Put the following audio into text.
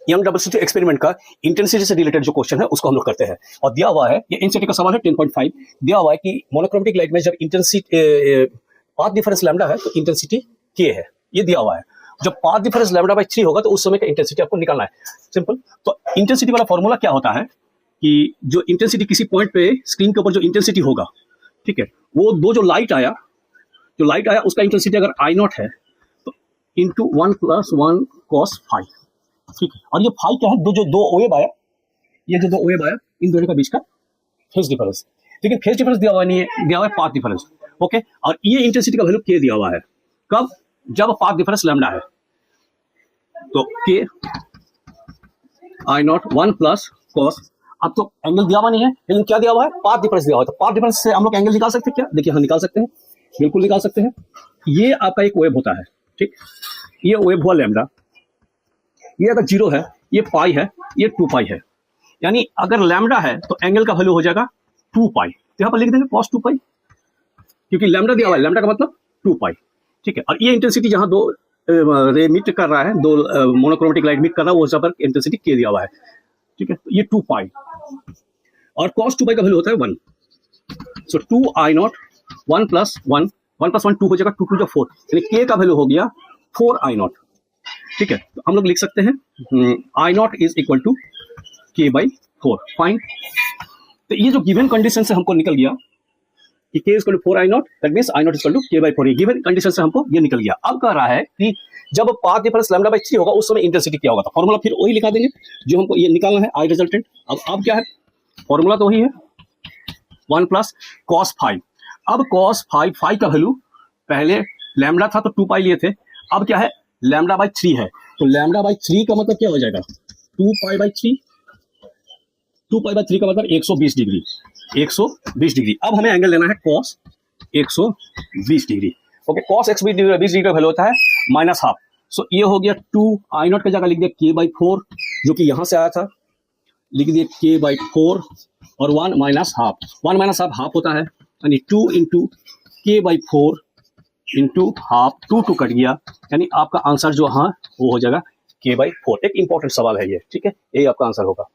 Young double slit experiment का intensity से related जो क्वेश्चन है उसको हम लोग करते हैं। और दिया हुआ है, ये एनसीईआरटी का सवाल है 10.5, दिया हुआ है कि मोनोक्रोमेटिक लाइट में जब इंटेंसिटी पाथ डिफरेंस लैम्डा है तो इंटेंसिटी के है, ये दिया हुआ है। जब पाथ डिफरेंस लैम्डा बाई 3 होगा तो उस समय का इंटेंसिटी आपको निकालना है, सिंपल। तो इंटेंसिटी वाला फॉर्मूला क्या होता है कि जो इंटेंसिटी किसी पॉइंट पे स्क्रीन के ऊपर जो इंटेंसिटी होगा, ठीक है, वो जो लाइट आया उसका इंटेंसिटी अगर आई नॉट है तो इंटू 1 + 1 cos फाई, ठीक है। और ये फाई क्या है, जो दो वेव आया, ये जो दो वेव आया इन दोनों का बीच का फेज डिफरेंस, लेकिन फेज डिफरेंस दिया हुआ नहीं है, दिया हुआ है पाथ डिफरेंस, ओके। और ये इंटेंसिटी का वैल्यू के दिया हुआ है, कब, जब पाथ डिफरेंस लैम्डा है, तो के आई नॉट 1 + cos। अब तो एंगल दिया हुआ नहीं है, लेकिन क्या दिया हुआ है, पाथ डिफरेंस दिया हुआ है। तो पाथ डिफरेंस से हम लोग एंगल निकाल सकते हैं क्या, देखिए हाँ निकाल सकते हैं, बिल्कुल निकाल सकते हैं। ये आपका एक वेव होता है, ठीक, ये वेव हुआ लैम्डा, ये अगर 0 है, ये पाई है, ये 2 पाई है, यानी अगर लैम्डा है तो एंगल का वैल्यू हो जाएगा 2 पाई। तो यहाँ पर लिख देंगे cos 2 पाई, क्योंकि लैम्डा दिया हुआ है, लैम्डा का मतलब 2 पाई, ठीक है। और ये इंटेंसिटी जहां दो रे मीट कर रहा है, दो मोनोक्रोमेटिक लाइट मीट कर रहा है, वो पर इंटेंसिटी के दिया हुआ है, ठीक है। तो ये 2 पाई और cos 2 पाई का वैल्यू होता है 1, सो 2 आई नॉट 1 + 1, 1 + 1 2 हो जाएगा, 2 × 4, यानी के का वैल्यू हो गया 4 आई नॉट, ठीक है। तो हम लोग लिख सकते हैं I naught is equal to k/4, fine. तो ये जो गिवन कंडीशन से हमको निकल गया कि k = 4 I not, that means I not = k/4, ये गिवन कंडीशन से हमको ये निकल गया। अब कह रहा है कि जब पाथ डिफरेंस λ/3 होगा उस समय इंटेंसिटी क्या होगा, तो फॉर्मूला फिर वही लिखा देंगे जो हमको ये निकालना है, आई रिजल्टेंट। अब क्या है, फॉर्मूला तो वही है 1 + cos 5। अब cos 5 का वैल्यू पहले लैम्डा था तो 2 पाई लिए थे, अब क्या है λ/3 है, तो λ/3 का मतलब क्या हो जाएगा 2 पाई/3, 2 पाई/3 का मतलब 120 डिग्री, 120 डिग्री। अब हमें एंगल लेना है cos 120 degree, okay. cos 120 degree का वैल्यू होता है -½ सो ये हो गया 2 आई नॉट की जगह लिख दिया k/4, जो कि यहां से आया था, लिख दिए k/4 और 1 - ½ 1 - ½ हाफ होता है, यानी 2 × k/4 × ½ 2 कट गया, यानी आपका आंसर जो हाँ वो हो जाएगा k/4। एक इंपॉर्टेंट सवाल है ये, ठीक है, यही आपका आंसर होगा।